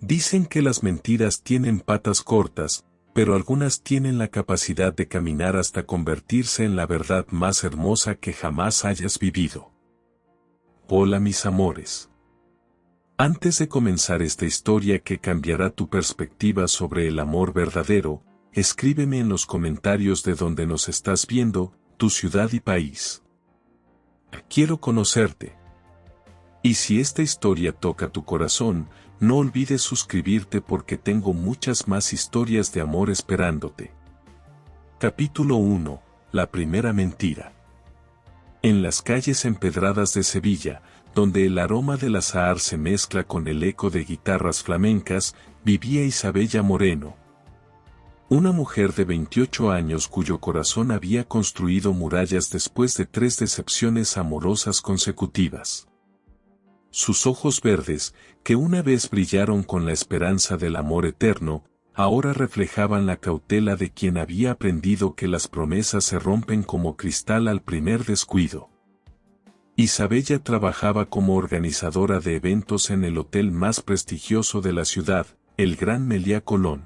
Dicen que las mentiras tienen patas cortas, pero algunas tienen la capacidad de caminar hasta convertirse en la verdad más hermosa que jamás hayas vivido. Hola mis amores. Antes de comenzar esta historia que cambiará tu perspectiva sobre el amor verdadero, escríbeme en los comentarios de donde nos estás viendo, tu ciudad y país. Quiero conocerte. Y si esta historia toca tu corazón, no olvides suscribirte porque tengo muchas más historias de amor esperándote. Capítulo 1. La primera mentira. En las calles empedradas de Sevilla, donde el aroma del azahar se mezcla con el eco de guitarras flamencas, vivía Isabella Moreno. Una mujer de 28 años cuyo corazón había construido murallas después de 3 decepciones amorosas consecutivas. Sus ojos verdes, que una vez brillaron con la esperanza del amor eterno, ahora reflejaban la cautela de quien había aprendido que las promesas se rompen como cristal al primer descuido. Isabella trabajaba como organizadora de eventos en el hotel más prestigioso de la ciudad, el Gran Meliá Colón.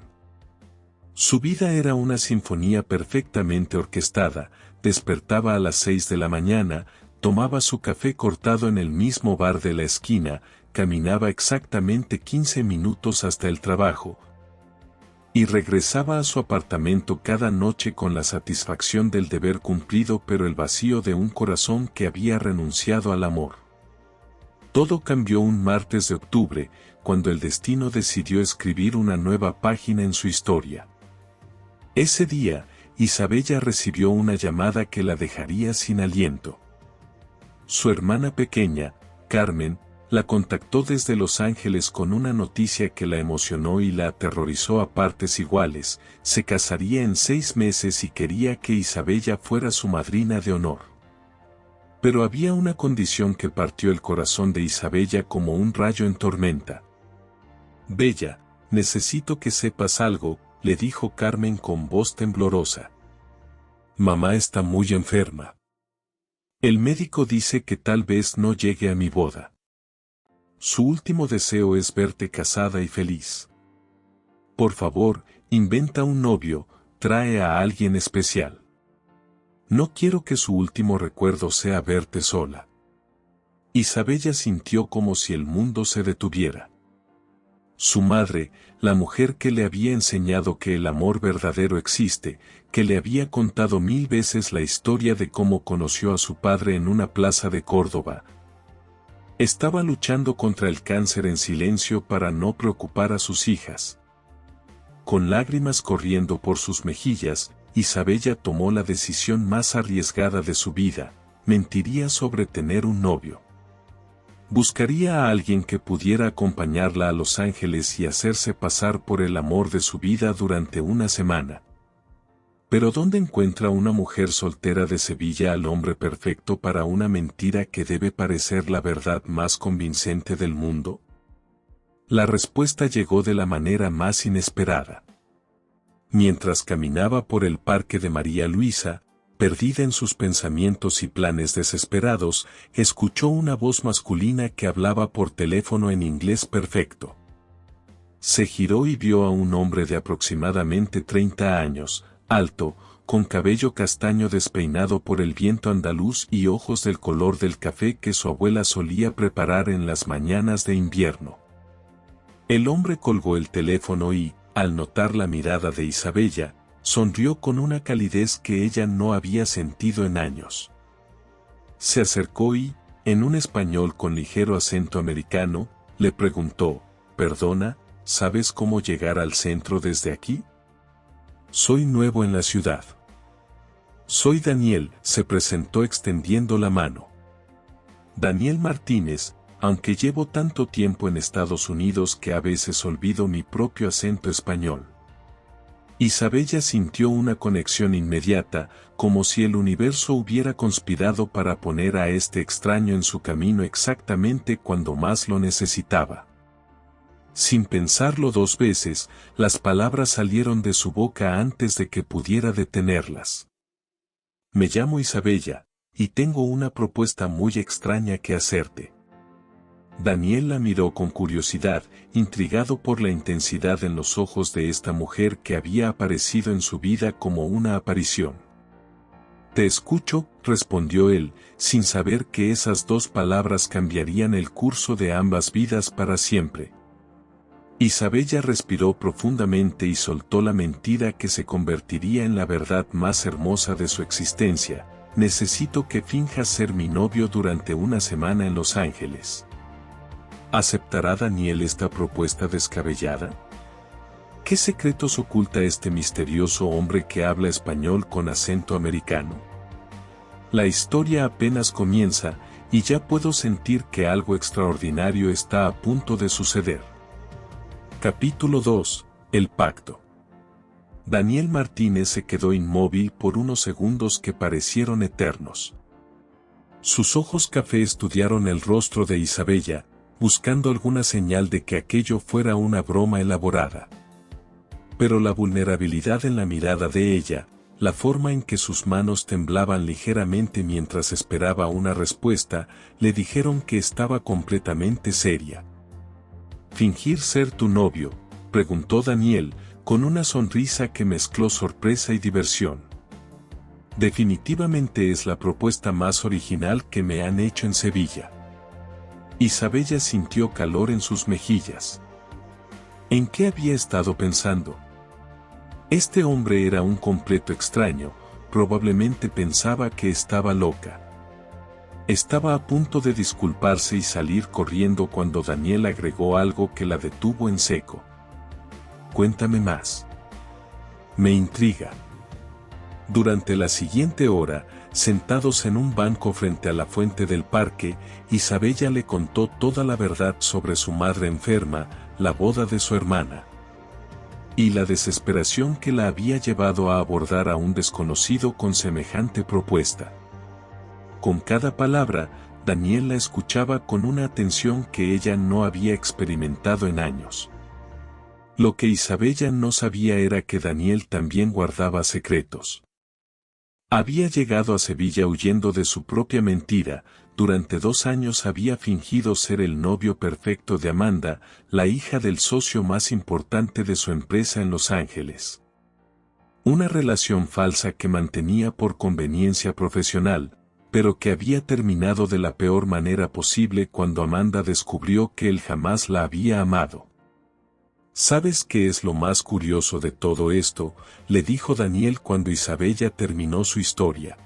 Su vida era una sinfonía perfectamente orquestada, despertaba a las 6 de la mañana, tomaba su café cortado en el mismo bar de la esquina, caminaba exactamente 15 minutos hasta el trabajo, y regresaba a su apartamento cada noche con la satisfacción del deber cumplido pero el vacío de un corazón que había renunciado al amor. Todo cambió un martes de octubre, cuando el destino decidió escribir una nueva página en su historia. Ese día, Isabella recibió una llamada que la dejaría sin aliento. Su hermana pequeña, Carmen, la contactó desde Los Ángeles con una noticia que la emocionó y la aterrorizó a partes iguales. Se casaría en 6 meses y quería que Isabella fuera su madrina de honor. Pero había una condición que partió el corazón de Isabella como un rayo en tormenta. «Bella, necesito que sepas algo», le dijo Carmen con voz temblorosa. «Mamá está muy enferma. El médico dice que tal vez no llegue a mi boda. Su último deseo es verte casada y feliz. Por favor, inventa un novio, trae a alguien especial. No quiero que su último recuerdo sea verte sola». Isabella sintió como si el mundo se detuviera. Su madre, la mujer que le había enseñado que el amor verdadero existe, que le había contado 1000 veces la historia de cómo conoció a su padre en una plaza de Córdoba, estaba luchando contra el cáncer en silencio para no preocupar a sus hijas. Con lágrimas corriendo por sus mejillas, Isabella tomó la decisión más arriesgada de su vida: mentiría sobre tener un novio. Buscaría a alguien que pudiera acompañarla a Los Ángeles y hacerse pasar por el amor de su vida durante una semana. Pero ¿dónde encuentra una mujer soltera de Sevilla al hombre perfecto para una mentira que debe parecer la verdad más convincente del mundo? La respuesta llegó de la manera más inesperada. Mientras caminaba por el parque de María Luisa, perdida en sus pensamientos y planes desesperados, escuchó una voz masculina que hablaba por teléfono en inglés perfecto. Se giró y vio a un hombre de aproximadamente 30 años, alto, con cabello castaño despeinado por el viento andaluz y ojos del color del café que su abuela solía preparar en las mañanas de invierno. El hombre colgó el teléfono y, al notar la mirada de Isabella, sonrió con una calidez que ella no había sentido en años. Se acercó y, en un español con ligero acento americano, le preguntó: «Perdona, ¿sabes cómo llegar al centro desde aquí?» «Soy nuevo en la ciudad». «Soy Daniel», se presentó extendiendo la mano. «Daniel Martínez, aunque llevo tanto tiempo en Estados Unidos que a veces olvido mi propio acento español». Isabella sintió una conexión inmediata, como si el universo hubiera conspirado para poner a este extraño en su camino exactamente cuando más lo necesitaba. Sin pensarlo 2 veces, las palabras salieron de su boca antes de que pudiera detenerlas. «Me llamo Isabella, y tengo una propuesta muy extraña que hacerte. Daniel la miró con curiosidad, intrigado por la intensidad en los ojos de esta mujer que había aparecido en su vida como una aparición. «Te escucho», respondió él, sin saber que esas dos palabras cambiarían el curso de ambas vidas para siempre. Isabella respiró profundamente y soltó la mentira que se convertiría en la verdad más hermosa de su existencia: «Necesito que finjas ser mi novio durante una semana en Los Ángeles». ¿Aceptará Daniel esta propuesta descabellada? ¿Qué secretos oculta este misterioso hombre que habla español con acento americano? La historia apenas comienza, y ya puedo sentir que algo extraordinario está a punto de suceder. Capítulo 2. El pacto. Daniel Martínez se quedó inmóvil por unos segundos que parecieron eternos. Sus ojos café estudiaron el rostro de Isabella, buscando alguna señal de que aquello fuera una broma elaborada. Pero la vulnerabilidad en la mirada de ella, la forma en que sus manos temblaban ligeramente mientras esperaba una respuesta, le dijeron que estaba completamente seria. «¿Fingir ser tu novio?», preguntó Daniel, con una sonrisa que mezcló sorpresa y diversión. «Definitivamente es la propuesta más original que me han hecho en Sevilla». Isabella sintió calor en sus mejillas. ¿En qué había estado pensando? Este hombre era un completo extraño, probablemente pensaba que estaba loca. Estaba a punto de disculparse y salir corriendo cuando Daniel agregó algo que la detuvo en seco. «Cuéntame más. Me intriga». Durante la siguiente hora, sentados en un banco frente a la fuente del parque, Isabella le contó toda la verdad sobre su madre enferma, la boda de su hermana y la desesperación que la había llevado a abordar a un desconocido con semejante propuesta. Con cada palabra, Daniel la escuchaba con una atención que ella no había experimentado en años. Lo que Isabella no sabía era que Daniel también guardaba secretos. Había llegado a Sevilla huyendo de su propia mentira. Durante 2 años había fingido ser el novio perfecto de Amanda, la hija del socio más importante de su empresa en Los Ángeles. Una relación falsa que mantenía por conveniencia profesional, pero que había terminado de la peor manera posible cuando Amanda descubrió que él jamás la había amado. «¿Sabes qué es lo más curioso de todo esto?», le dijo Daniel cuando Isabella terminó su historia.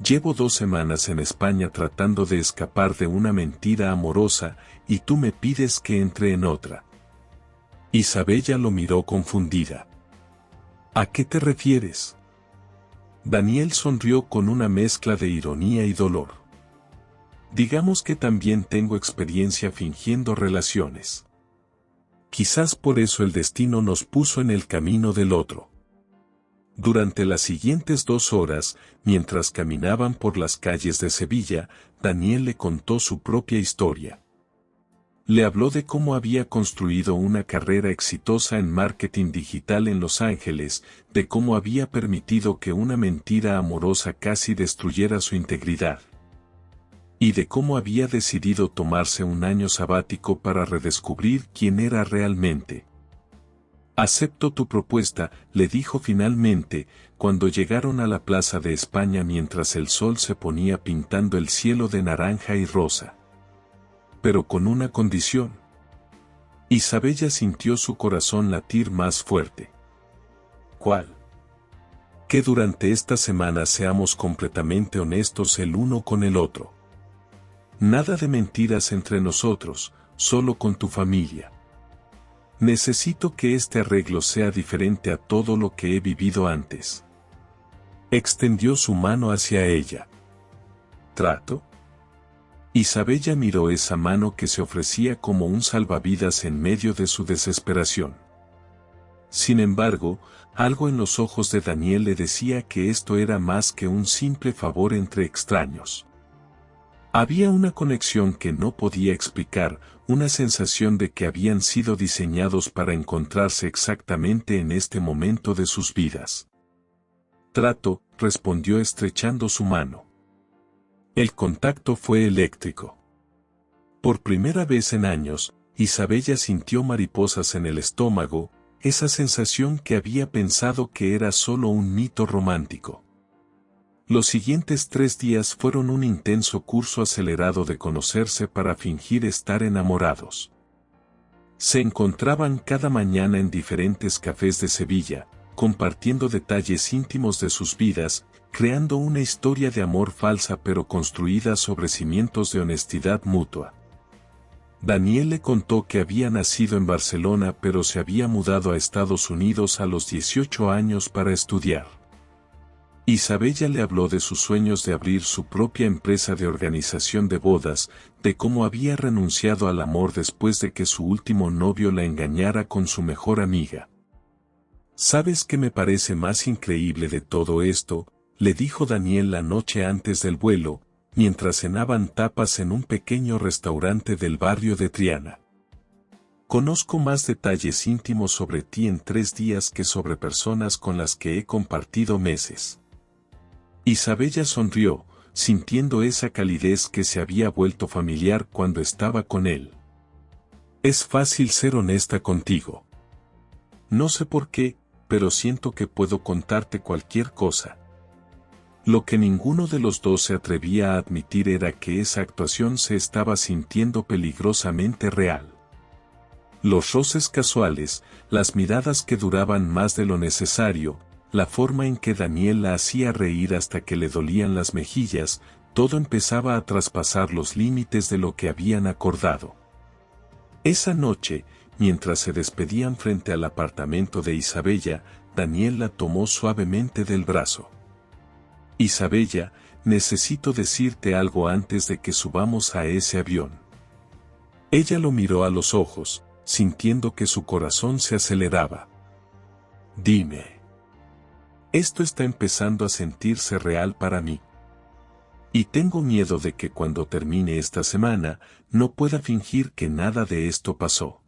«Llevo 2 semanas en España tratando de escapar de una mentira amorosa, y tú me pides que entre en otra». Isabella lo miró confundida. «¿A qué te refieres?». Daniel sonrió con una mezcla de ironía y dolor. «Digamos que también tengo experiencia fingiendo relaciones. Quizás por eso el destino nos puso en el camino del otro». Durante las siguientes 2 horas, mientras caminaban por las calles de Sevilla, Daniel le contó su propia historia. Le habló de cómo había construido una carrera exitosa en marketing digital en Los Ángeles, de cómo había permitido que una mentira amorosa casi destruyera su integridad, y de cómo había decidido tomarse un año sabático para redescubrir quién era realmente. «Acepto tu propuesta», le dijo finalmente, cuando llegaron a la Plaza de España mientras el sol se ponía pintando el cielo de naranja y rosa. «Pero con una condición». Isabella sintió su corazón latir más fuerte. «¿Cuál?». «Que durante esta semana seamos completamente honestos el uno con el otro. Nada de mentiras entre nosotros, solo con tu familia. Necesito que este arreglo sea diferente a todo lo que he vivido antes». Extendió su mano hacia ella. «¿Trato?». Isabella miró esa mano que se ofrecía como un salvavidas en medio de su desesperación. Sin embargo, algo en los ojos de Daniel le decía que esto era más que un simple favor entre extraños. Había una conexión que no podía explicar, una sensación de que habían sido diseñados para encontrarse exactamente en este momento de sus vidas. «Trato», respondió estrechando su mano. El contacto fue eléctrico. Por primera vez en años, Isabella sintió mariposas en el estómago, esa sensación que había pensado que era solo un mito romántico. Los siguientes 3 días fueron un intenso curso acelerado de conocerse para fingir estar enamorados. Se encontraban cada mañana en diferentes cafés de Sevilla, compartiendo detalles íntimos de sus vidas, creando una historia de amor falsa pero construida sobre cimientos de honestidad mutua. Daniel le contó que había nacido en Barcelona pero se había mudado a Estados Unidos a los 18 años para estudiar. Isabella le habló de sus sueños de abrir su propia empresa de organización de bodas, de cómo había renunciado al amor después de que su último novio la engañara con su mejor amiga. ¿Sabes qué me parece más increíble de todo esto?, le dijo Daniel la noche antes del vuelo, mientras cenaban tapas en un pequeño restaurante del barrio de Triana. Conozco más detalles íntimos sobre ti en 3 días que sobre personas con las que he compartido meses. Isabella sonrió, sintiendo esa calidez que se había vuelto familiar cuando estaba con él. Es fácil ser honesta contigo. No sé por qué, pero siento que puedo contarte cualquier cosa. Lo que ninguno de los dos se atrevía a admitir era que esa actuación se estaba sintiendo peligrosamente real. Los roces casuales, las miradas que duraban más de lo necesario, la forma en que Daniel la hacía reír hasta que le dolían las mejillas, todo empezaba a traspasar los límites de lo que habían acordado. Esa noche, mientras se despedían frente al apartamento de Isabella, Daniel la tomó suavemente del brazo. Isabella, necesito decirte algo antes de que subamos a ese avión. Ella lo miró a los ojos, sintiendo que su corazón se aceleraba. Dime. Esto está empezando a sentirse real para mí. Y tengo miedo de que cuando termine esta semana, no pueda fingir que nada de esto pasó.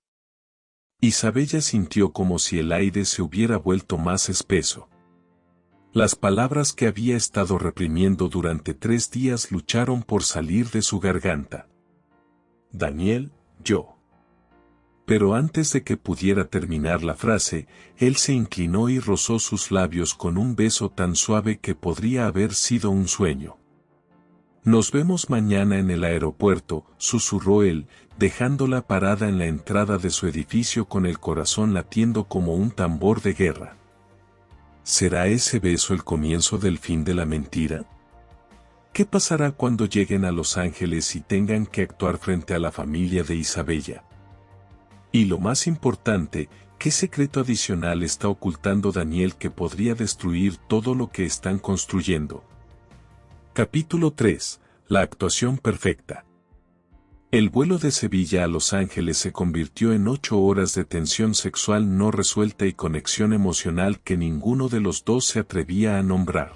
Isabella sintió como si el aire se hubiera vuelto más espeso. Las palabras que había estado reprimiendo durante 3 días lucharon por salir de su garganta. Daniel, yo. Pero antes de que pudiera terminar la frase, él se inclinó y rozó sus labios con un beso tan suave que podría haber sido un sueño. Nos vemos mañana en el aeropuerto, susurró él, dejándola parada en la entrada de su edificio con el corazón latiendo como un tambor de guerra. ¿Será ese beso el comienzo del fin de la mentira? ¿Qué pasará cuando lleguen a Los Ángeles y tengan que actuar frente a la familia de Isabella? Y lo más importante, ¿qué secreto adicional está ocultando Daniel que podría destruir todo lo que están construyendo? Capítulo 3. La actuación perfecta. El vuelo de Sevilla a Los Ángeles se convirtió en 8 horas de tensión sexual no resuelta y conexión emocional que ninguno de los dos se atrevía a nombrar.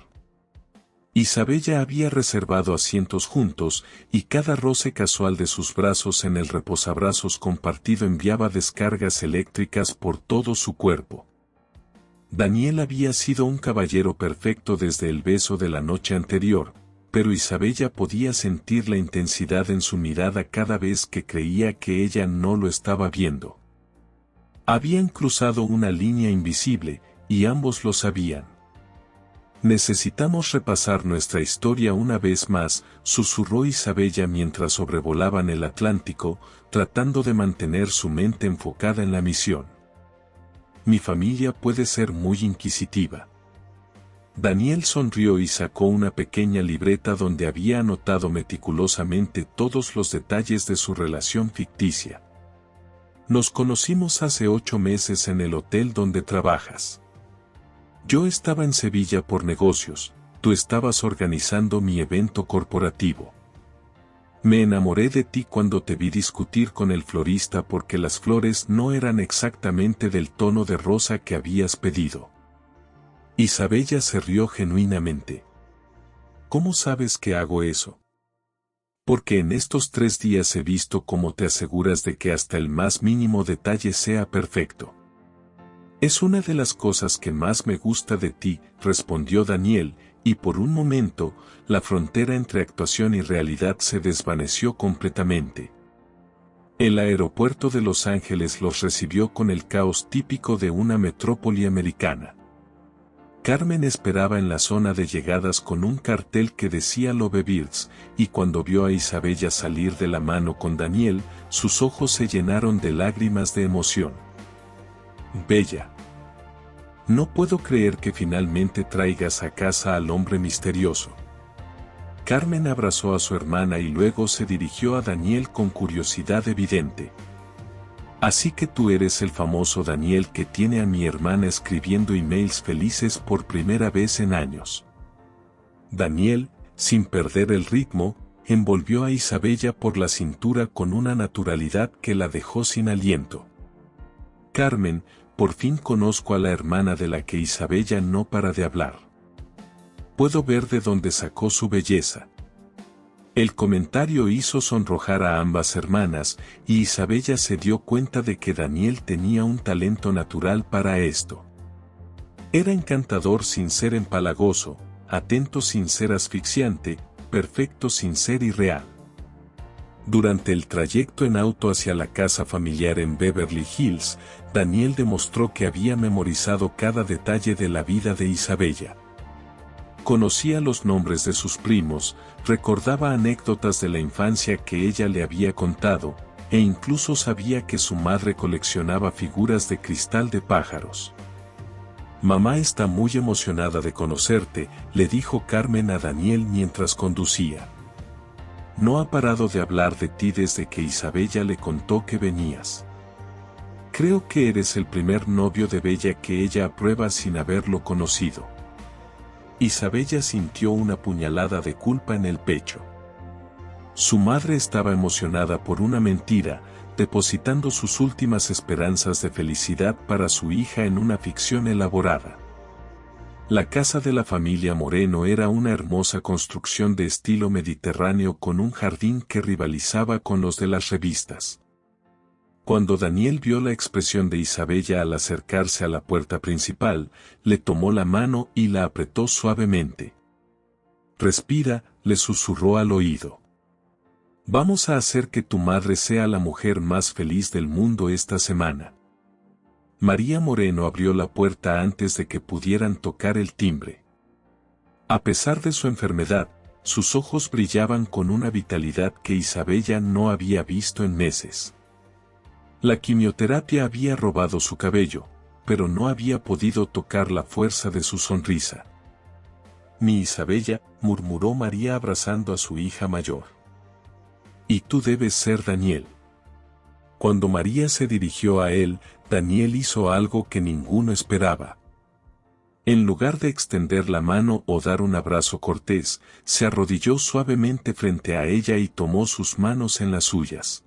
Isabella había reservado asientos juntos, y cada roce casual de sus brazos en el reposabrazos compartido enviaba descargas eléctricas por todo su cuerpo. Daniel había sido un caballero perfecto desde el beso de la noche anterior, pero Isabella podía sentir la intensidad en su mirada cada vez que creía que ella no lo estaba viendo. Habían cruzado una línea invisible, y ambos lo sabían. Necesitamos repasar nuestra historia una vez más, susurró Isabella mientras sobrevolaban el Atlántico, tratando de mantener su mente enfocada en la misión. Mi familia puede ser muy inquisitiva. Daniel sonrió y sacó una pequeña libreta donde había anotado meticulosamente todos los detalles de su relación ficticia. Nos conocimos hace 8 meses en el hotel donde trabajas. Yo estaba en Sevilla por negocios, tú estabas organizando mi evento corporativo. Me enamoré de ti cuando te vi discutir con el florista porque las flores no eran exactamente del tono de rosa que habías pedido. Isabella se rió genuinamente. ¿Cómo sabes que hago eso? Porque en estos 3 días he visto cómo te aseguras de que hasta el más mínimo detalle sea perfecto. Es una de las cosas que más me gusta de ti, respondió Daniel, y por un momento, la frontera entre actuación y realidad se desvaneció completamente. El aeropuerto de Los Ángeles los recibió con el caos típico de una metrópoli americana. Carmen esperaba en la zona de llegadas con un cartel que decía Lovebirds, y cuando vio a Isabella salir de la mano con Daniel, sus ojos se llenaron de lágrimas de emoción. Bella. No puedo creer que finalmente traigas a casa al hombre misterioso. Carmen abrazó a su hermana y luego se dirigió a Daniel con curiosidad evidente. Así que tú eres el famoso Daniel que tiene a mi hermana escribiendo emails felices por primera vez en años. Daniel, sin perder el ritmo, envolvió a Isabella por la cintura con una naturalidad que la dejó sin aliento. Carmen, por fin conozco a la hermana de la que Isabella no para de hablar. Puedo ver de dónde sacó su belleza. El comentario hizo sonrojar a ambas hermanas, y Isabella se dio cuenta de que Daniel tenía un talento natural para esto. Era encantador sin ser empalagoso, atento sin ser asfixiante, perfecto sin ser irreal. Durante el trayecto en auto hacia la casa familiar en Beverly Hills, Daniel demostró que había memorizado cada detalle de la vida de Isabella. Conocía los nombres de sus primos, recordaba anécdotas de la infancia que ella le había contado, e incluso sabía que su madre coleccionaba figuras de cristal de pájaros. Mamá está muy emocionada de conocerte, le dijo Carmen a Daniel mientras conducía. No ha parado de hablar de ti desde que Isabella le contó que venías. Creo que eres el primer novio de Bella que ella aprueba sin haberlo conocido. Isabella sintió una puñalada de culpa en el pecho. Su madre estaba emocionada por una mentira, depositando sus últimas esperanzas de felicidad para su hija en una ficción elaborada. La casa de la familia Moreno era una hermosa construcción de estilo mediterráneo con un jardín que rivalizaba con los de las revistas. Cuando Daniel vio la expresión de Isabella al acercarse a la puerta principal, le tomó la mano y la apretó suavemente. Respira, le susurró al oído. Vamos a hacer que tu madre sea la mujer más feliz del mundo esta semana. María Moreno abrió la puerta antes de que pudieran tocar el timbre. A pesar de su enfermedad, sus ojos brillaban con una vitalidad que Isabella no había visto en meses. La quimioterapia había robado su cabello, pero no había podido tocar la fuerza de su sonrisa. Mi Isabella, murmuró María abrazando a su hija mayor. Y tú debes ser Daniel. Cuando María se dirigió a él, Daniel hizo algo que ninguno esperaba. En lugar de extender la mano o dar un abrazo cortés, se arrodilló suavemente frente a ella y tomó sus manos en las suyas.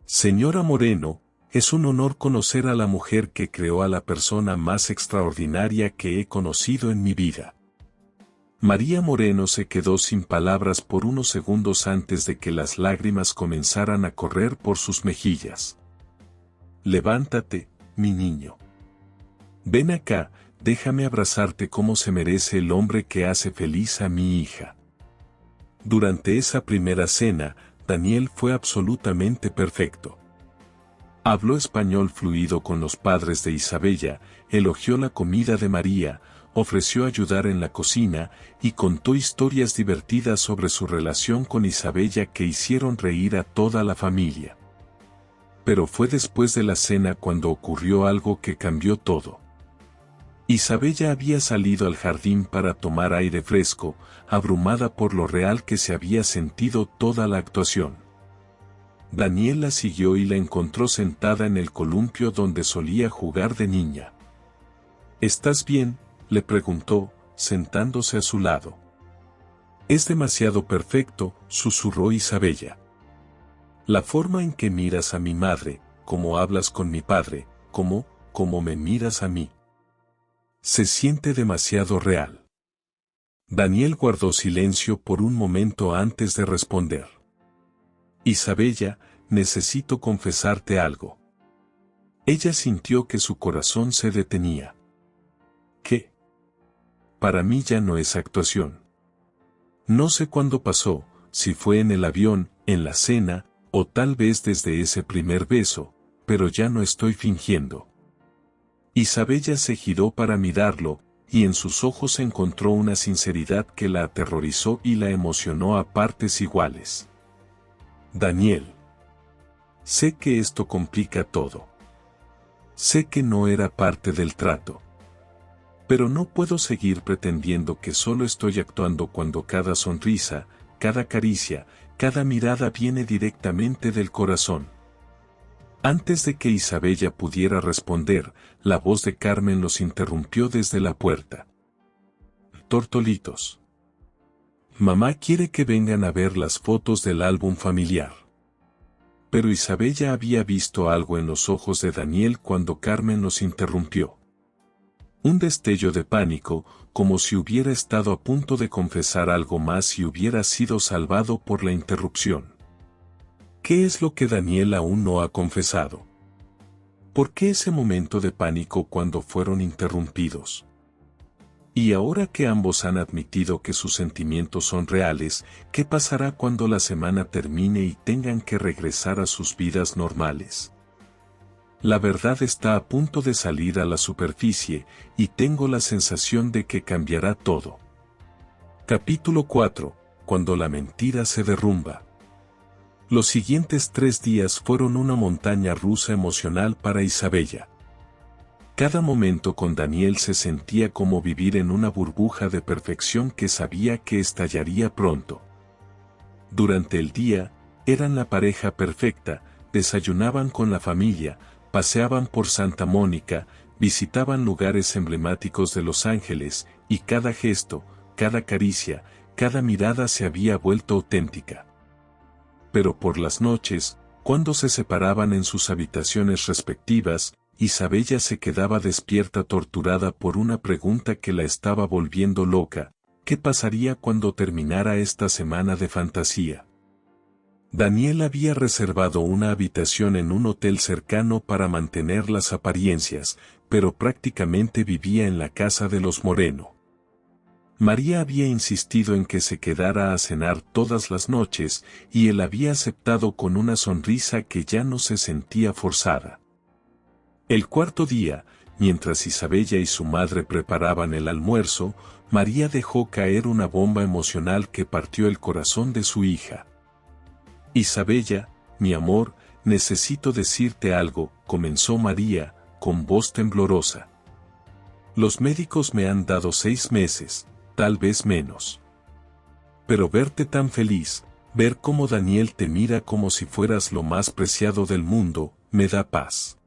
Señora Moreno, es un honor conocer a la mujer que creó a la persona más extraordinaria que he conocido en mi vida. María Moreno se quedó sin palabras por unos segundos antes de que las lágrimas comenzaran a correr por sus mejillas. Levántate, mi niño. Ven acá, déjame abrazarte como se merece el hombre que hace feliz a mi hija. Durante esa primera cena, Daniel fue absolutamente perfecto. Habló español fluido con los padres de Isabella, elogió la comida de María, ofreció ayudar en la cocina y contó historias divertidas sobre su relación con Isabella que hicieron reír a toda la familia. Pero fue después de la cena cuando ocurrió algo que cambió todo. Isabella había salido al jardín para tomar aire fresco, abrumada por lo real que se había sentido toda la actuación. Daniel la siguió y la encontró sentada en el columpio donde solía jugar de niña. ¿Estás bien?, le preguntó, sentándose a su lado. Es demasiado perfecto, susurró Isabella. La forma en que miras a mi madre, como hablas con mi padre, como me miras a mí. Se siente demasiado real. Daniel guardó silencio por un momento antes de responder. Isabella, necesito confesarte algo. Ella sintió que su corazón se detenía. ¿Qué? Para mí ya no es actuación. No sé cuándo pasó, si fue en el avión, en la cena, O tal vez desde ese primer beso, pero ya no estoy fingiendo. Isabella se giró para mirarlo, y en sus ojos encontró una sinceridad que la aterrorizó y la emocionó a partes iguales. Daniel. Sé que esto complica todo. Sé que no era parte del trato. Pero no puedo seguir pretendiendo que solo estoy actuando cuando cada sonrisa, cada caricia, cada mirada viene directamente del corazón. Antes de que Isabella pudiera responder, la voz de Carmen los interrumpió desde la puerta. Tortolitos. Mamá quiere que vengan a ver las fotos del álbum familiar. Pero Isabella había visto algo en los ojos de Daniel cuando Carmen los interrumpió. Un destello de pánico, como si hubiera estado a punto de confesar algo más y hubiera sido salvado por la interrupción. ¿Qué es lo que Daniel aún no ha confesado? ¿Por qué ese momento de pánico cuando fueron interrumpidos? Y ahora que ambos han admitido que sus sentimientos son reales, ¿qué pasará cuando la semana termine y tengan que regresar a sus vidas normales? La verdad está a punto de salir a la superficie, y tengo la sensación de que cambiará todo. Capítulo 4. Cuando la mentira se derrumba. Los siguientes 3 días fueron una montaña rusa emocional para Isabella. Cada momento con Daniel se sentía como vivir en una burbuja de perfección que sabía que estallaría pronto. Durante el día, eran la pareja perfecta, desayunaban con la familia, paseaban por Santa Mónica, visitaban lugares emblemáticos de Los Ángeles, y cada gesto, cada caricia, cada mirada se había vuelto auténtica. Pero por las noches, cuando se separaban en sus habitaciones respectivas, Isabella se quedaba despierta torturada por una pregunta que la estaba volviendo loca: ¿qué pasaría cuando terminara esta semana de fantasía? Daniel había reservado una habitación en un hotel cercano para mantener las apariencias, pero prácticamente vivía en la casa de los Moreno. María había insistido en que se quedara a cenar todas las noches, y él había aceptado con una sonrisa que ya no se sentía forzada. El cuarto día, mientras Isabella y su madre preparaban el almuerzo, María dejó caer una bomba emocional que partió el corazón de su hija. Isabella, mi amor, necesito decirte algo, comenzó María, con voz temblorosa. Los médicos me han dado 6 meses, tal vez menos. Pero verte tan feliz, ver cómo Daniel te mira como si fueras lo más preciado del mundo, me da paz.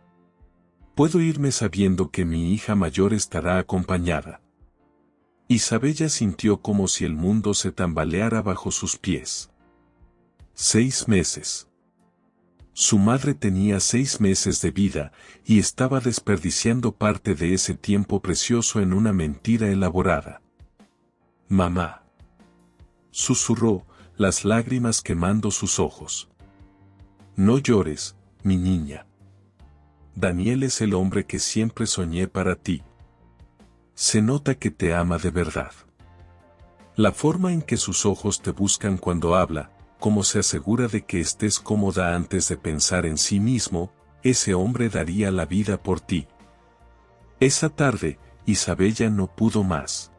Puedo irme sabiendo que mi hija mayor estará acompañada. Isabella sintió como si el mundo se tambaleara bajo sus pies. 6 meses. Su madre tenía 6 meses de vida, y estaba desperdiciando parte de ese tiempo precioso en una mentira elaborada. Mamá. Susurró, las lágrimas quemando sus ojos. No llores, mi niña. Daniel es el hombre que siempre soñé para ti. Se nota que te ama de verdad. La forma en que sus ojos te buscan cuando habla, como se asegura de que estés cómoda antes de pensar en sí mismo, ese hombre daría la vida por ti. Esa tarde, Isabella no pudo más.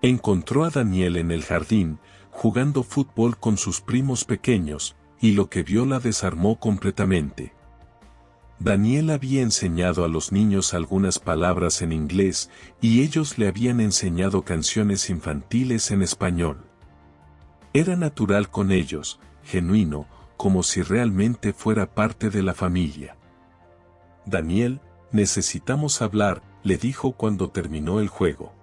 Encontró a Daniel en el jardín, jugando fútbol con sus primos pequeños, y lo que vio la desarmó completamente. Daniel había enseñado a los niños algunas palabras en inglés, y ellos le habían enseñado canciones infantiles en español. Era natural con ellos, genuino, como si realmente fuera parte de la familia. Daniel, necesitamos hablar, le dijo cuando terminó el juego.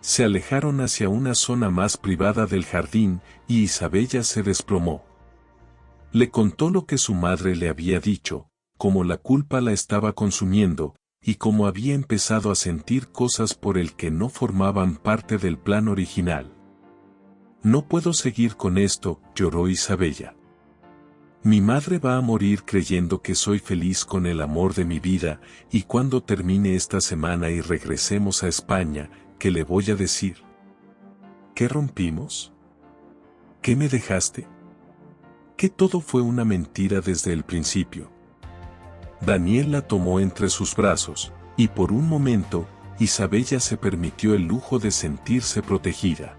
Se alejaron hacia una zona más privada del jardín, y Isabella se desplomó. Le contó lo que su madre le había dicho, cómo la culpa la estaba consumiendo, y cómo había empezado a sentir cosas por el que no formaban parte del plan original. No puedo seguir con esto, lloró Isabella. Mi madre va a morir creyendo que soy feliz con el amor de mi vida, y cuando termine esta semana y regresemos a España, ¿qué le voy a decir? ¿Qué rompimos? ¿Qué me dejaste? Que todo fue una mentira desde el principio. Daniel la tomó entre sus brazos, y por un momento, Isabella se permitió el lujo de sentirse protegida.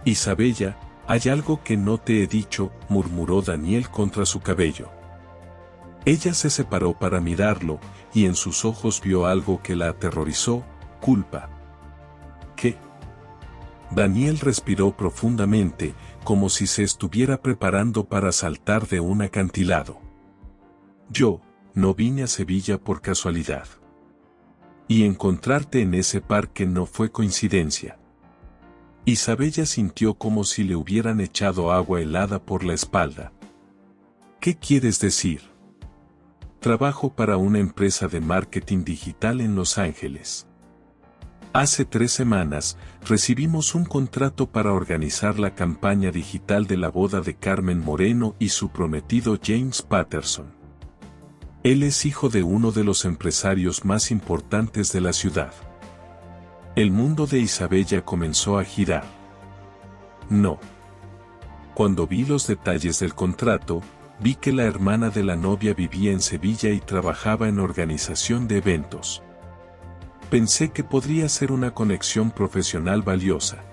Isabella, hay algo que no te he dicho, murmuró Daniel contra su cabello. Ella se separó para mirarlo, y en sus ojos vio algo que la aterrorizó: culpa. ¿Qué? Daniel respiró profundamente, como si se estuviera preparando para saltar de un acantilado. Yo no vine a Sevilla por casualidad. Y encontrarte en ese parque no fue coincidencia. Isabella sintió como si le hubieran echado agua helada por la espalda. ¿Qué quieres decir? Trabajo para una empresa de marketing digital en Los Ángeles. Hace 3 semanas, recibimos un contrato para organizar la campaña digital de la boda de Carmen Moreno y su prometido James Patterson. Él es hijo de uno de los empresarios más importantes de la ciudad. El mundo de Isabella comenzó a girar. No. Cuando vi los detalles del contrato, vi que la hermana de la novia vivía en Sevilla y trabajaba en organización de eventos. Pensé que podría ser una conexión profesional valiosa.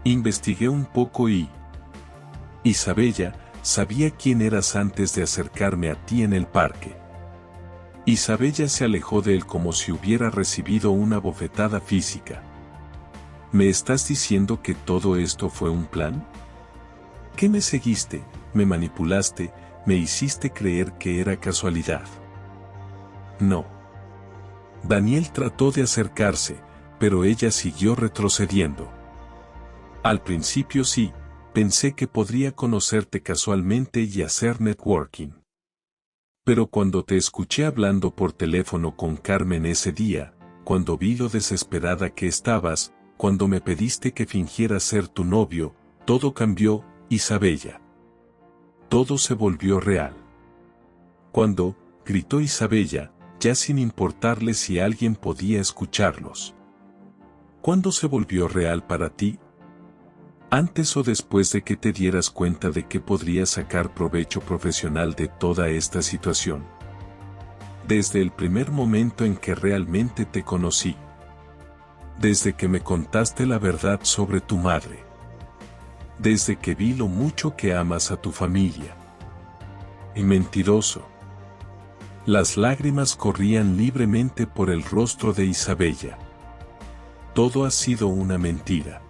Investigué un poco y... Isabella, sabía quién eras antes de acercarme a ti en el parque. Isabella se alejó de él como si hubiera recibido una bofetada física. ¿Me estás diciendo que todo esto fue un plan? ¿Qué me seguiste, me manipulaste, me hiciste creer que era casualidad? No. Daniel trató de acercarse, pero ella siguió retrocediendo. Al principio sí, pensé que podría conocerte casualmente y hacer networking. Pero cuando te escuché hablando por teléfono con Carmen ese día, cuando vi lo desesperada que estabas, cuando me pediste que fingiera ser tu novio, todo cambió, Isabella. Todo se volvió real. Cuando, gritó Isabella, ya sin importarle si alguien podía escucharlos. ¿Cuándo se volvió real para ti? ¿Antes o después de que te dieras cuenta de que podrías sacar provecho profesional de toda esta situación? Desde el primer momento en que realmente te conocí. Desde que me contaste la verdad sobre tu madre. Desde que vi lo mucho que amas a tu familia. Y mentiroso. Las lágrimas corrían libremente por el rostro de Isabella. Todo ha sido una mentira.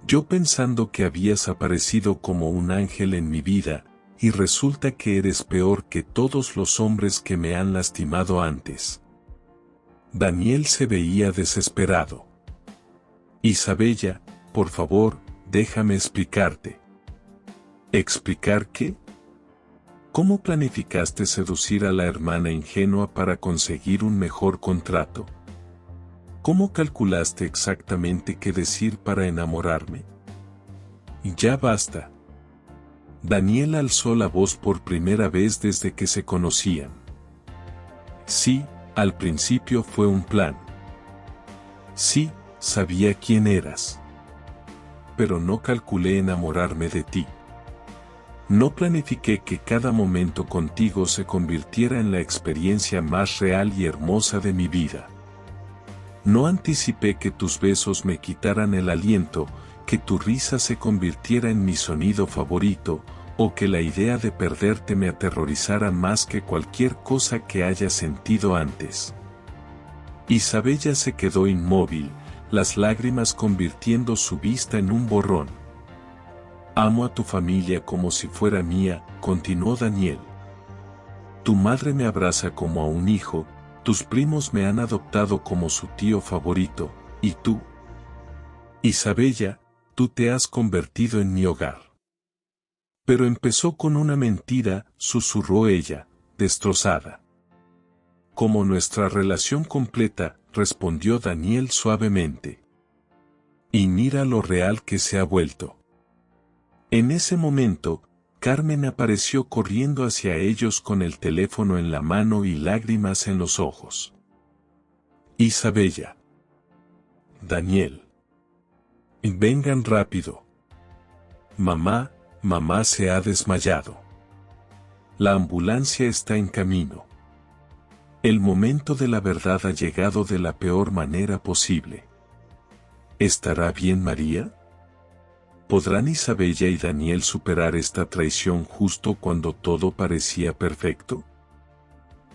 Yo pensando que habías aparecido como un ángel en mi vida, y resulta que eres peor que todos los hombres que me han lastimado antes. Daniel se veía desesperado. Isabella, por favor, déjame explicarte. ¿Explicar qué? ¿Cómo planificaste seducir a la hermana ingenua para conseguir un mejor contrato? ¿Cómo calculaste exactamente qué decir para enamorarme? Ya basta. Daniel alzó la voz por primera vez desde que se conocían. Sí, al principio fue un plan. Sí, sabía quién eras. Pero no calculé enamorarme de ti. No planifiqué que cada momento contigo se convirtiera en la experiencia más real y hermosa de mi vida. No anticipé que tus besos me quitaran el aliento, que tu risa se convirtiera en mi sonido favorito, o que la idea de perderte me aterrorizara más que cualquier cosa que haya sentido antes. Isabella se quedó inmóvil, las lágrimas convirtiendo su vista en un borrón. Amo a tu familia como si fuera mía, continuó Daniel. Tu madre me abraza como a un hijo, tus primos me han adoptado como su tío favorito, y tú. Isabella, tú te has convertido en mi hogar. Pero empezó con una mentira, susurró ella, destrozada. Como nuestra relación completa, respondió Daniel suavemente. Y mira lo real que se ha vuelto. En ese momento, Carmen apareció corriendo hacia ellos con el teléfono en la mano y lágrimas en los ojos. Isabella. Daniel. Vengan rápido. Mamá, Mamá se ha desmayado. La ambulancia está en camino. El momento de la verdad ha llegado de la peor manera posible. ¿Estará bien María? ¿Podrán Isabella y Daniel superar esta traición justo cuando todo parecía perfecto?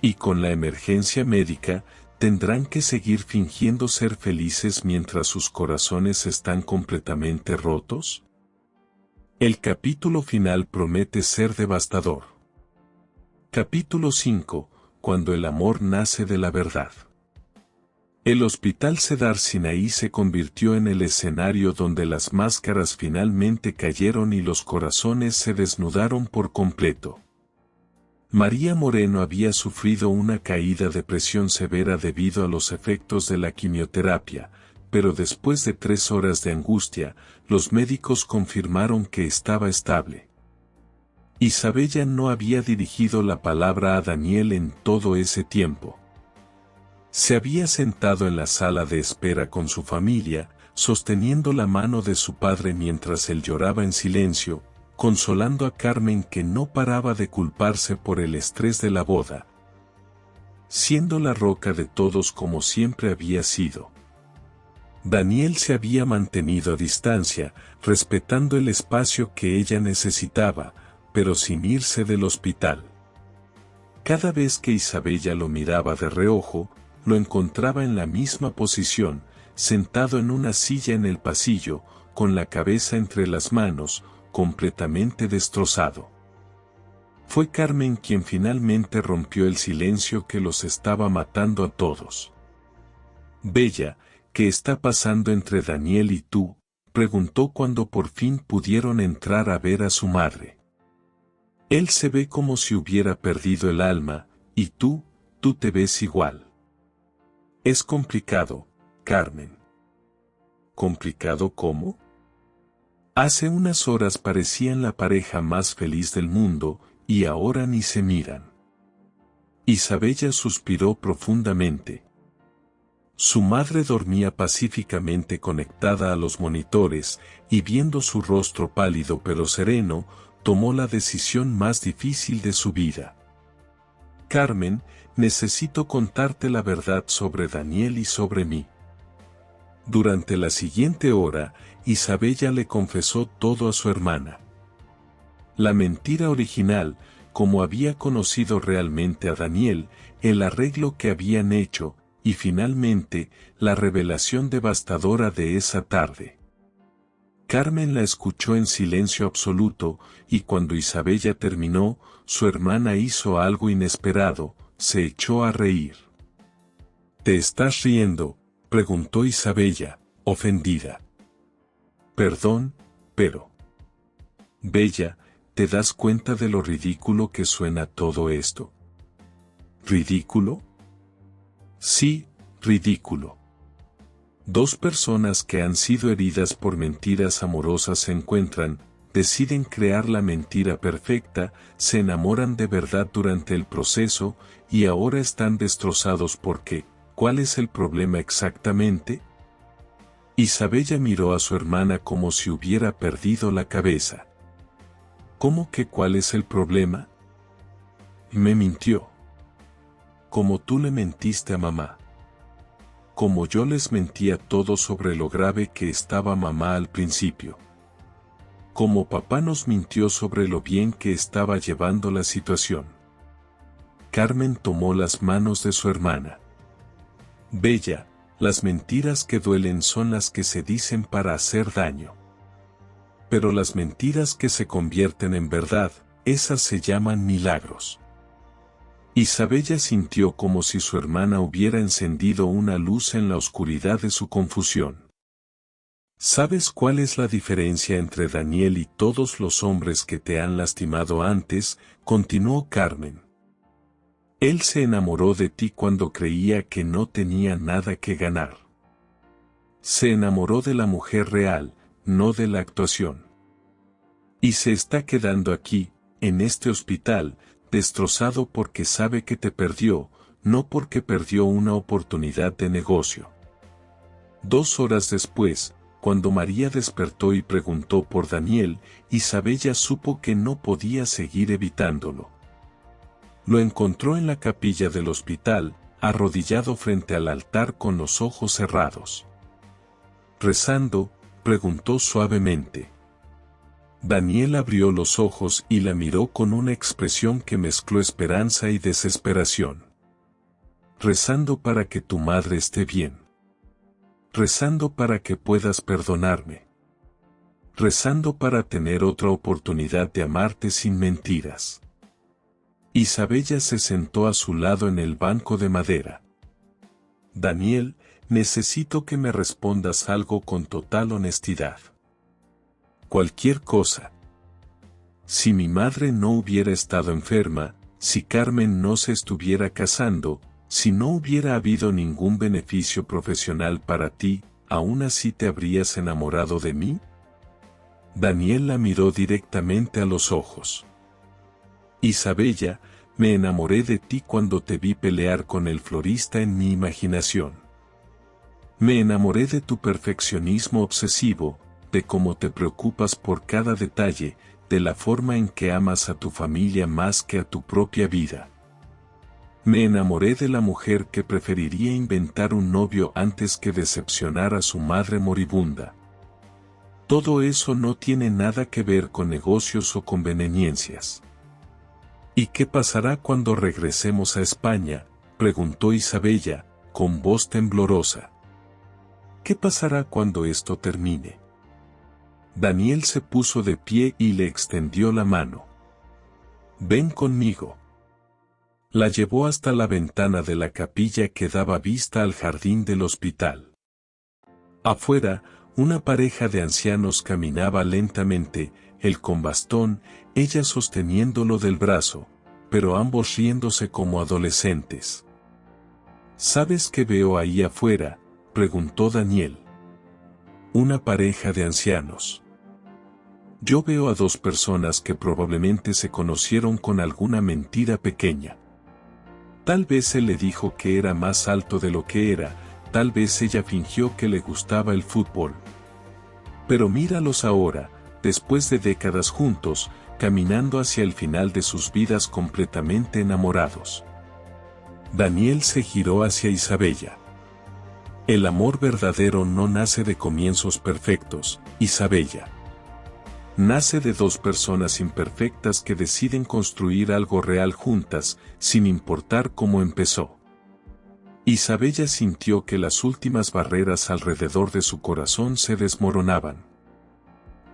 Y con la emergencia médica, ¿tendrán que seguir fingiendo ser felices mientras sus corazones están completamente rotos? El capítulo final promete ser devastador. Capítulo 5. Cuando el amor nace de la verdad. El hospital Cedar Sinaí se convirtió en el escenario donde las máscaras finalmente cayeron y los corazones se desnudaron por completo. María Moreno había sufrido una caída de presión severa debido a los efectos de la quimioterapia, pero después de 3 horas de angustia, los médicos confirmaron que estaba estable. Isabella no había dirigido la palabra a Daniel en todo ese tiempo. Se había sentado en la sala de espera con su familia, sosteniendo la mano de su padre mientras él lloraba en silencio, consolando a Carmen que no paraba de culparse por el estrés de la boda, siendo la roca de todos como siempre había sido. Daniel se había mantenido a distancia, respetando el espacio que ella necesitaba, pero sin irse del hospital. Cada vez que Isabella lo miraba de reojo, lo encontraba en la misma posición, sentado en una silla en el pasillo, con la cabeza entre las manos, completamente destrozado. Fue Carmen quien finalmente rompió el silencio que los estaba matando a todos. «Bella, ¿qué está pasando entre Daniel y tú?», preguntó cuando por fin pudieron entrar a ver a su madre. «Él se ve como si hubiera perdido el alma, y tú te ves igual». «Es complicado, Carmen». «¿Complicado cómo?». «Hace unas horas parecían la pareja más feliz del mundo, y ahora ni se miran». Isabella suspiró profundamente. Su madre dormía pacíficamente conectada a los monitores, y viendo su rostro pálido pero sereno, tomó la decisión más difícil de su vida. «Carmen, necesito contarte la verdad sobre Daniel y sobre mí». Durante la siguiente hora, Isabella le confesó todo a su hermana. La mentira original, cómo había conocido realmente a Daniel, el arreglo que habían hecho, y finalmente, la revelación devastadora de esa tarde. Carmen la escuchó en silencio absoluto, y cuando Isabella terminó, su hermana hizo algo inesperado, se echó a reír. «¿Te estás riendo?», preguntó Isabella, ofendida. «Perdón, pero...». «Bella, ¿te das cuenta de lo ridículo que suena todo esto?». «¿Ridículo?». «Sí, ridículo. 2 personas que han sido heridas por mentiras amorosas se encuentran, deciden crear la mentira perfecta, se enamoran de verdad durante el proceso, y ahora están destrozados porque, ¿cuál es el problema exactamente?». Isabella miró a su hermana como si hubiera perdido la cabeza. «¿Cómo que cuál es el problema?». «Me mintió. Como tú le mentiste a mamá. Como yo les mentí a todos sobre lo grave que estaba mamá al principio. Como papá nos mintió sobre lo bien que estaba llevando la situación». Carmen tomó las manos de su hermana. «Bella, las mentiras que duelen son las que se dicen para hacer daño. Pero las mentiras que se convierten en verdad, esas se llaman milagros». Isabella sintió como si su hermana hubiera encendido una luz en la oscuridad de su confusión. «¿Sabes cuál es la diferencia entre Daniel y todos los hombres que te han lastimado antes?», continuó Carmen. «Él se enamoró de ti cuando creía que no tenía nada que ganar. Se enamoró de la mujer real, no de la actuación. Y se está quedando aquí, en este hospital, destrozado porque sabe que te perdió, no porque perdió una oportunidad de negocio». 2 horas después, Cuando María despertó y preguntó por Daniel, Isabella supo que no podía seguir evitándolo. Lo encontró en la capilla del hospital, arrodillado frente al altar con los ojos cerrados. Rezando, preguntó suavemente. Daniel abrió los ojos y la miró con una expresión que mezcló esperanza y desesperación. Rezando para que tu madre esté bien. Rezando para que puedas perdonarme. Rezando para tener otra oportunidad de amarte sin mentiras. Isabella se sentó a su lado en el banco de madera. Daniel, necesito que me respondas algo con total honestidad. Cualquier cosa. Si mi madre no hubiera estado enferma, si Carmen no se estuviera casando, si no hubiera habido ningún beneficio profesional para ti, ¿aún así te habrías enamorado de mí? Daniel la miró directamente a los ojos. Isabella, me enamoré de ti cuando te vi pelear con el florista en mi imaginación. Me enamoré de tu perfeccionismo obsesivo, de cómo te preocupas por cada detalle, de la forma en que amas a tu familia más que a tu propia vida. Me enamoré de la mujer que preferiría inventar un novio antes que decepcionar a su madre moribunda. Todo eso no tiene nada que ver con negocios o conveniencias. ¿Y qué pasará cuando regresemos a España?, preguntó Isabella, con voz temblorosa. ¿Qué pasará cuando esto termine? Daniel se puso de pie y le extendió la mano. Ven conmigo. La llevó hasta la ventana de la capilla que daba vista al jardín del hospital. Afuera, una pareja de ancianos caminaba lentamente, él con bastón, ella sosteniéndolo del brazo, pero ambos riéndose como adolescentes. ¿Sabes qué veo ahí afuera?, preguntó Daniel. Una pareja de ancianos. Yo veo a dos personas que probablemente se conocieron con alguna mentira pequeña. Tal vez él le dijo que era más alto de lo que era, tal vez ella fingió que le gustaba el fútbol. Pero míralos ahora, después de décadas juntos, caminando hacia el final de sus vidas completamente enamorados. Daniel se giró hacia Isabella. El amor verdadero no nace de comienzos perfectos, Isabella. Nace de dos personas imperfectas que deciden construir algo real juntas, sin importar cómo empezó. Isabella sintió que las últimas barreras alrededor de su corazón se desmoronaban.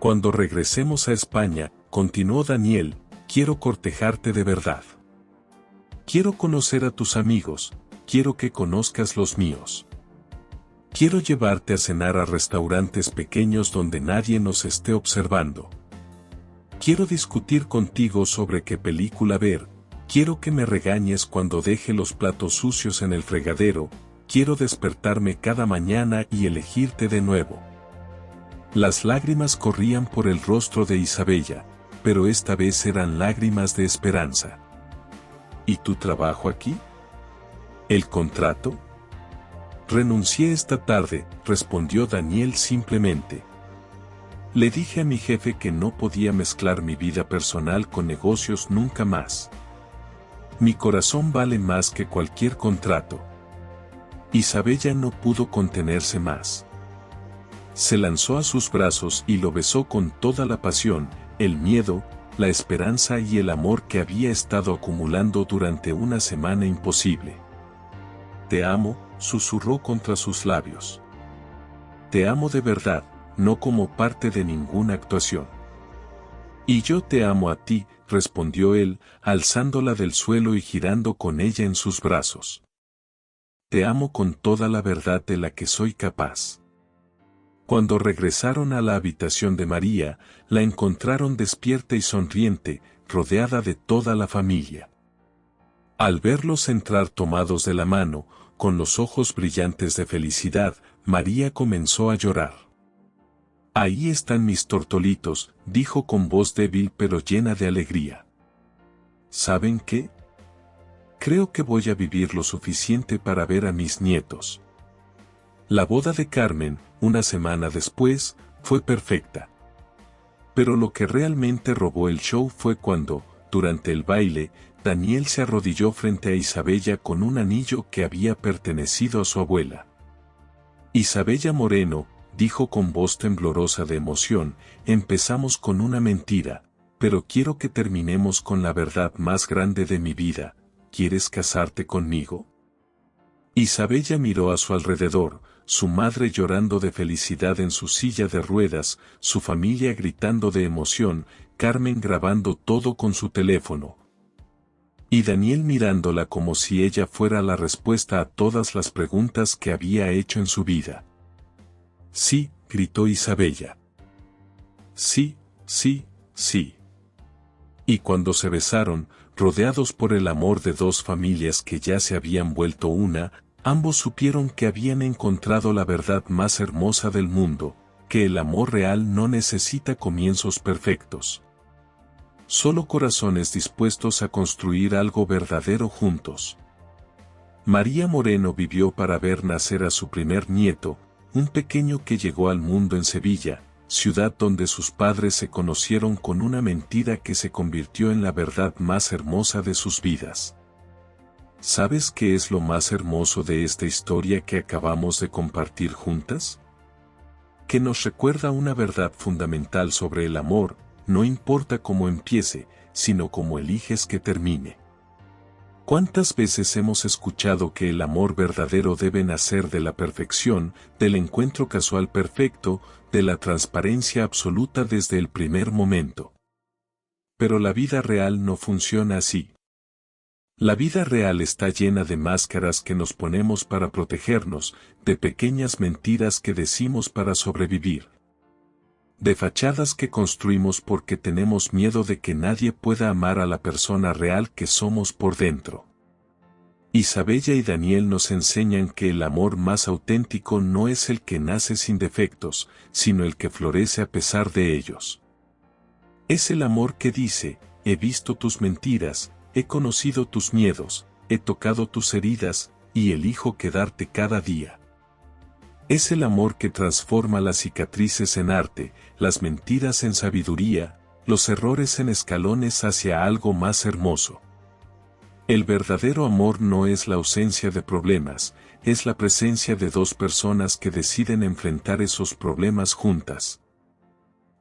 Cuando regresemos a España, continuó Daniel, quiero cortejarte de verdad. Quiero conocer a tus amigos, quiero que conozcas los míos. Quiero llevarte a cenar a restaurantes pequeños donde nadie nos esté observando. Quiero discutir contigo sobre qué película ver, quiero que me regañes cuando deje los platos sucios en el fregadero, quiero despertarme cada mañana y elegirte de nuevo. Las lágrimas corrían por el rostro de Isabella, pero esta vez eran lágrimas de esperanza. ¿Y tu trabajo aquí? ¿El contrato? Renuncié esta tarde, respondió Daniel simplemente. Le dije a mi jefe que no podía mezclar mi vida personal con negocios nunca más. Mi corazón vale más que cualquier contrato. Isabella no pudo contenerse más. Se lanzó a sus brazos y lo besó con toda la pasión, el miedo, la esperanza y el amor que había estado acumulando durante una semana imposible. Te amo, susurró contra sus labios. Te amo de verdad, no como parte de ninguna actuación. Y yo te amo a ti, respondió él, alzándola del suelo y girando con ella en sus brazos. Te amo con toda la verdad de la que soy capaz. Cuando regresaron a la habitación de María, la encontraron despierta y sonriente, rodeada de toda la familia. Al verlos entrar tomados de la mano, con los ojos brillantes de felicidad, María comenzó a llorar. Ahí están mis tortolitos, dijo con voz débil pero llena de alegría. ¿Saben qué? Creo que voy a vivir lo suficiente para ver a mis nietos. La boda de Carmen, una semana después, fue perfecta. Pero lo que realmente robó el show fue cuando, durante el baile, Daniel se arrodilló frente a Isabella con un anillo que había pertenecido a su abuela. Isabella Moreno, dijo con voz temblorosa de emoción, empezamos con una mentira, pero quiero que terminemos con la verdad más grande de mi vida. ¿Quieres casarte conmigo? Isabella miró a su alrededor, su madre llorando de felicidad en su silla de ruedas, su familia gritando de emoción, Carmen grabando todo con su teléfono. Y Daniel mirándola como si ella fuera la respuesta a todas las preguntas que había hecho en su vida. Sí, gritó Isabella. Sí, sí, sí. Y cuando se besaron, rodeados por el amor de dos familias que ya se habían vuelto una, ambos supieron que habían encontrado la verdad más hermosa del mundo, que el amor real no necesita comienzos perfectos. Solo corazones dispuestos a construir algo verdadero juntos. María Moreno vivió para ver nacer a su primer nieto, un pequeño que llegó al mundo en Sevilla, ciudad donde sus padres se conocieron con una mentira que se convirtió en la verdad más hermosa de sus vidas. ¿Sabes qué es lo más hermoso de esta historia que acabamos de compartir juntas? Que nos recuerda una verdad fundamental sobre el amor, no importa cómo empiece, sino cómo eliges que termine. ¿Cuántas veces hemos escuchado que el amor verdadero debe nacer de la perfección, del encuentro casual perfecto, de la transparencia absoluta desde el primer momento? Pero la vida real no funciona así. La vida real está llena de máscaras que nos ponemos para protegernos, de pequeñas mentiras que decimos para sobrevivir. De fachadas que construimos porque tenemos miedo de que nadie pueda amar a la persona real que somos por dentro. Isabella y Daniel nos enseñan que el amor más auténtico no es el que nace sin defectos, sino el que florece a pesar de ellos. Es el amor que dice, he visto tus mentiras, he conocido tus miedos, he tocado tus heridas, y elijo quedarte cada día. Es el amor que transforma las cicatrices en arte, las mentiras en sabiduría, los errores en escalones hacia algo más hermoso. El verdadero amor no es la ausencia de problemas, es la presencia de dos personas que deciden enfrentar esos problemas juntas.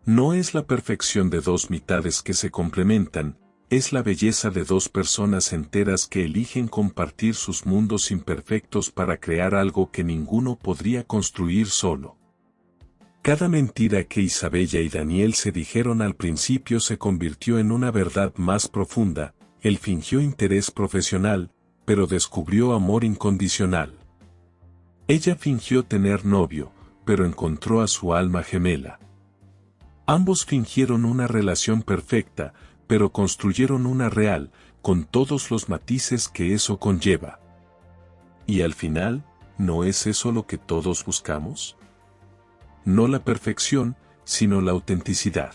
No es la perfección de dos mitades que se complementan, es la belleza de dos personas enteras que eligen compartir sus mundos imperfectos para crear algo que ninguno podría construir solo. Cada mentira que Isabella y Daniel se dijeron al principio se convirtió en una verdad más profunda. Él fingió interés profesional, pero descubrió amor incondicional. Ella fingió tener novio, pero encontró a su alma gemela. Ambos fingieron una relación perfecta, pero construyeron una real, con todos los matices que eso conlleva. Y al final, ¿no es eso lo que todos buscamos? No la perfección, sino la autenticidad.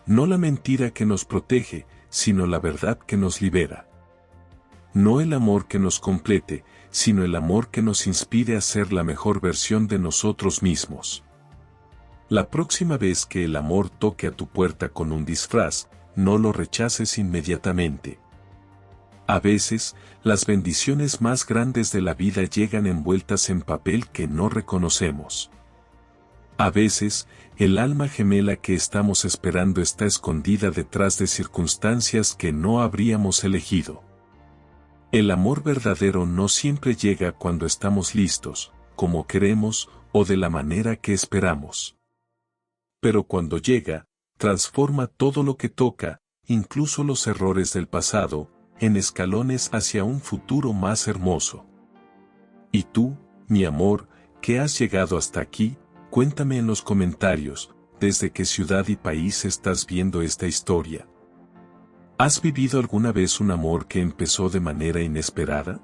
No la mentira que nos protege, sino la verdad que nos libera. No el amor que nos complete, sino el amor que nos inspire a ser la mejor versión de nosotros mismos. La próxima vez que el amor toque a tu puerta con un disfraz, no lo rechaces inmediatamente. A veces, las bendiciones más grandes de la vida llegan envueltas en papel que no reconocemos. A veces, el alma gemela que estamos esperando está escondida detrás de circunstancias que no habríamos elegido. El amor verdadero no siempre llega cuando estamos listos, como queremos, o de la manera que esperamos. Pero cuando llega, transforma todo lo que toca, incluso los errores del pasado, en escalones hacia un futuro más hermoso. Y tú, mi amor, que has llegado hasta aquí, cuéntame en los comentarios, ¿desde qué ciudad y país estás viendo esta historia? ¿Has vivido alguna vez un amor que empezó de manera inesperada?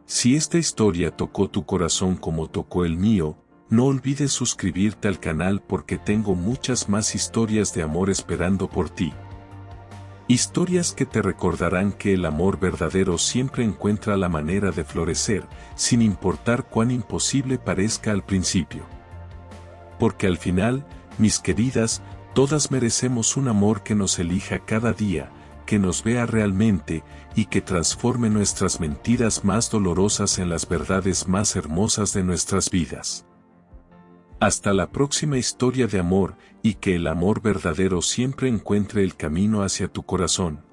Si esta historia tocó tu corazón como tocó el mío, no olvides suscribirte al canal porque tengo muchas más historias de amor esperando por ti. Historias que te recordarán que el amor verdadero siempre encuentra la manera de florecer, sin importar cuán imposible parezca al principio. Porque al final, mis queridas, todas merecemos un amor que nos elija cada día, que nos vea realmente, y que transforme nuestras mentiras más dolorosas en las verdades más hermosas de nuestras vidas. Hasta la próxima historia de amor, y que el amor verdadero siempre encuentre el camino hacia tu corazón.